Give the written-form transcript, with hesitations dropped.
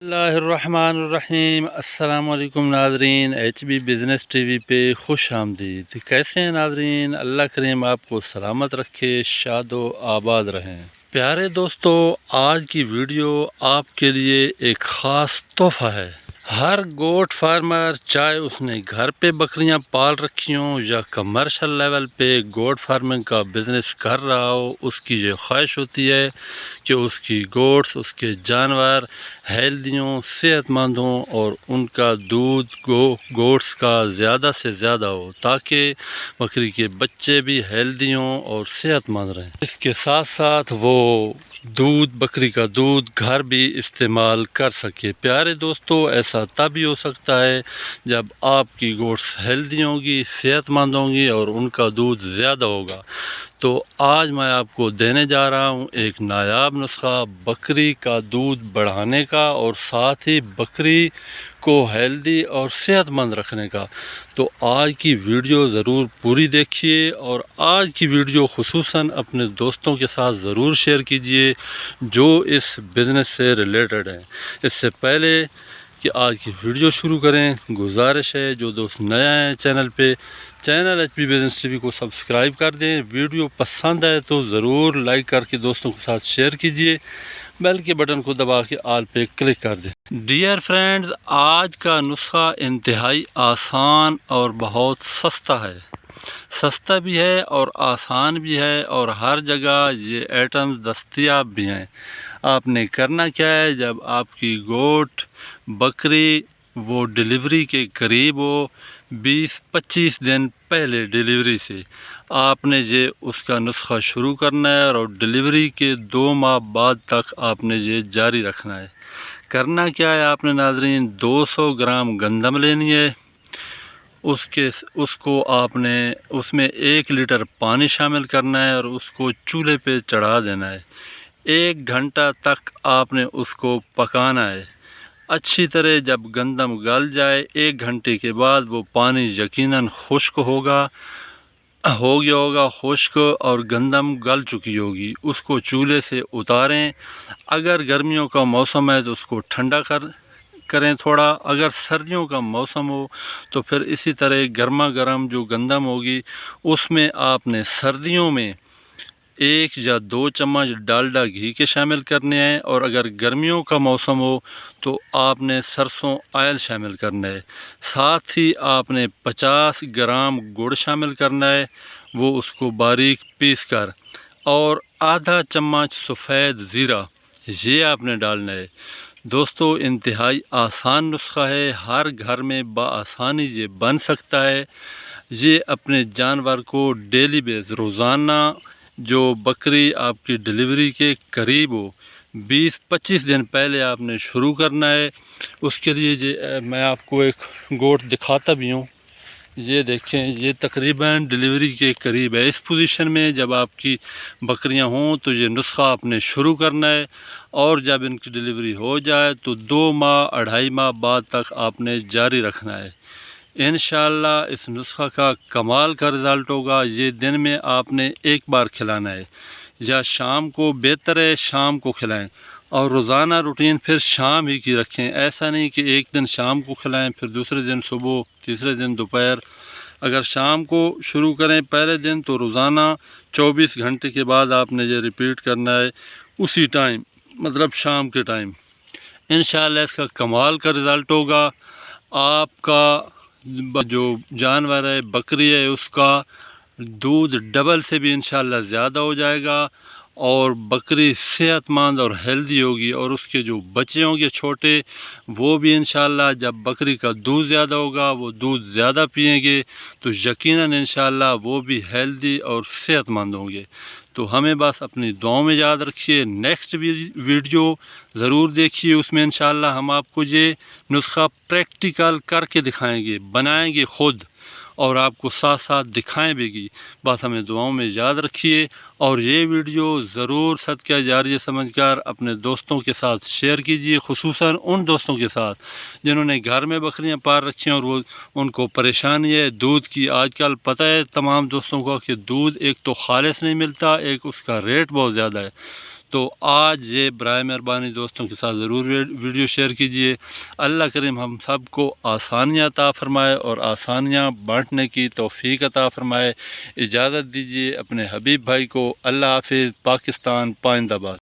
اللہ الرحمن الرحیم۔ السلام علیکم ناظرین، ایچ بی بزنس ٹی وی پہ خوش آمدید۔ کیسے ہیں ناظرین؟ اللہ کریم آپ کو سلامت رکھے، شاد و آباد رہیں۔ پیارے دوستو، آج کی ویڈیو آپ کے لیے ایک خاص تحفہ ہے۔ ہر گوٹ فارمر، چاہے اس نے گھر پہ بکریاں پال رکھی ہوں یا کمرشل لیول پہ گوٹ فارمنگ کا بزنس کر رہا ہو، اس کی یہ خواہش ہوتی ہے کہ اس کی گوٹس، اس کے جانور ہیلدی ہوں، صحت مند ہوں اور ان کا دودھ گوٹس کا زیادہ سے زیادہ ہو، تاکہ بکری کے بچے بھی ہیلدی ہوں اور صحت مند رہیں۔ اس کے ساتھ ساتھ وہ بکری کا دودھ گھر بھی استعمال کر سکے۔ پیارے دوستو، ایسا تب ہی ہو سکتا ہے جب آپ کی گوٹس ہیلدی ہوں گی، صحت مند ہوں گی اور ان کا دودھ زیادہ ہوگا۔ تو آج میں آپ کو دینے جا رہا ہوں ایک نایاب نسخہ بکری کا دودھ بڑھانے کا اور ساتھ ہی بکری کو ہیلدی اور صحت مند رکھنے کا۔ تو آج کی ویڈیو ضرور پوری دیکھیے اور آج کی ویڈیو خصوصاً اپنے دوستوں کے ساتھ ضرور شیئر کیجیے جو اس بزنس سے ریلیٹڈ ہیں۔ اس سے پہلے کہ آج کی ویڈیو شروع کریں، گزارش ہے جو دوست نیا ہیں channel H P business TV وی کو سبسکرائب کر دیں۔ ویڈیو پسند ہے تو ضرور لائک کر کے دوستوں کے ساتھ شیئر کیجیے، بیل کے بٹن کو دبا کے آل پہ کلک کر دیں۔ ڈیئر فرینڈز، آج کا نسخہ انتہائی آسان اور بہت سستا بھی ہے اور آسان بھی ہے اور ہر جگہ یہ آئٹمز دستیاب بھی ہیں۔ آپ نے کرنا کیا ہے، جب آپ کی گوٹ بکری وہ ڈیلیوری کے قریب ہو، 20-25 دن پہلے ڈیلیوری سے آپ نے یہ اس کا نسخہ شروع کرنا ہے اور ڈیلیوری کے 2 ماہ بعد تک آپ نے یہ جاری رکھنا ہے۔ کرنا کیا ہے آپ نے ناظرین، 200 گرام گندم لینی ہے، اس کو آپ نے اس میں 1 لیٹر پانی شامل کرنا ہے اور اس کو چولہے پہ چڑھا دینا ہے۔ 1 گھنٹہ تک آپ نے اس کو پکانا ہے اچھی طرح۔ جب گندم گل جائے 1 گھنٹے کے بعد وہ پانی یقیناً خشک ہو گیا ہوگا خشک اور گندم گل چکی ہوگی۔ اس کو چولہے سے اتاریں۔ اگر گرمیوں کا موسم ہے تو اس کو ٹھنڈا کریں تھوڑا، اگر سردیوں کا موسم ہو تو پھر اسی طرح گرما گرم جو گندم ہوگی اس میں آپ نے سردیوں میں 1 یا 2 چمچ ڈالڈا گھی کے شامل کرنے ہیں، اور اگر گرمیوں کا موسم ہو تو آپ نے سرسوں آئل شامل کرنا ہے۔ ساتھ ہی آپ نے 50 گرام گڑ شامل کرنا ہے، وہ اس کو باریک پیس کر، اور آدھا چمچ سفید زیرہ یہ آپ نے ڈالنا ہے۔ دوستو، انتہائی آسان نسخہ ہے، ہر گھر میں بآسانی یہ بن سکتا ہے۔ یہ اپنے جانور کو ڈیلی بیس، روزانہ جو بکری آپ کی ڈیلیوری کے قریب ہو، 20-25 دن پہلے آپ نے شروع کرنا ہے۔ اس کے لیے میں آپ کو ایک گوٹ دکھاتا بھی ہوں۔ یہ دیکھیں، یہ تقریباً ڈیلیوری کے قریب ہے۔ اس پوزیشن میں جب آپ کی بکریاں ہوں تو یہ نسخہ آپ نے شروع کرنا ہے، اور جب ان کی ڈیلیوری ہو جائے تو 2 ماہ 2.5 ماہ بعد تک آپ نے جاری رکھنا ہے۔ انشاءاللہ اس نسخہ کا کمال کا رزلٹ ہوگا۔ یہ دن میں آپ نے 1 بار کھلانا ہے یا شام کو، بہتر ہے شام کو کھلائیں، اور روزانہ روٹین پھر شام ہی کی رکھیں۔ ایسا نہیں کہ ایک دن شام کو کھلائیں پھر دوسرے دن صبح، تیسرے دن دوپہر۔ اگر شام کو شروع کریں پہلے دن تو روزانہ 24 گھنٹے کے بعد آپ نے یہ ریپیٹ کرنا ہے، اسی ٹائم، مطلب شام کے ٹائم۔ انشاءاللہ اس کا کمال کا رزلٹ ہوگا۔ آپ کا جو جانور ہے، بکری ہے، اس کا دودھ ڈبل سے بھی انشاءاللہ زیادہ ہو جائے گا، اور بکری صحت مند اور ہیلدی ہوگی، اور اس کے جو بچے ہوں گے چھوٹے، وہ بھی انشاءاللہ جب بکری کا دودھ زیادہ ہوگا، وہ دودھ زیادہ پئیں گے تو یقیناً انشاءاللہ وہ بھی ہیلدی اور صحت مند ہوں گے۔ تو ہمیں بس اپنی دعاؤں میں یاد رکھیے۔ نیکسٹ ویڈیو ضرور دیکھیے، اس میں انشاءاللہ ہم آپ کو یہ نسخہ پریکٹیکل کر کے دکھائیں گے، بنائیں گے خود، اور آپ کو ساتھ ساتھ دکھائیں بھی۔ بس ہمیں دعاؤں میں یاد رکھیے، اور یہ ویڈیو ضرور صدقہ جاریہ سمجھ کر اپنے دوستوں کے ساتھ شیئر کیجیے، خصوصاً ان دوستوں کے ساتھ جنہوں نے گھر میں بکریاں پال رکھی ہیں اور ان کو پریشانی ہے دودھ کی۔ آج کل پتہ ہے تمام دوستوں کو کہ دودھ ایک تو خالص نہیں ملتا، ایک اس کا ریٹ بہت زیادہ ہے۔ تو آج یہ برائے مہربانی دوستوں کے ساتھ ضرور ویڈیو شیئر کیجئے۔ اللہ کریم ہم سب کو آسانیاں عطا فرمائے اور آسانیاں بانٹنے کی توفیق عطا فرمائے۔ اجازت دیجئے اپنے حبیب بھائی کو۔ اللہ حافظ۔ پاکستان پائندہ باد۔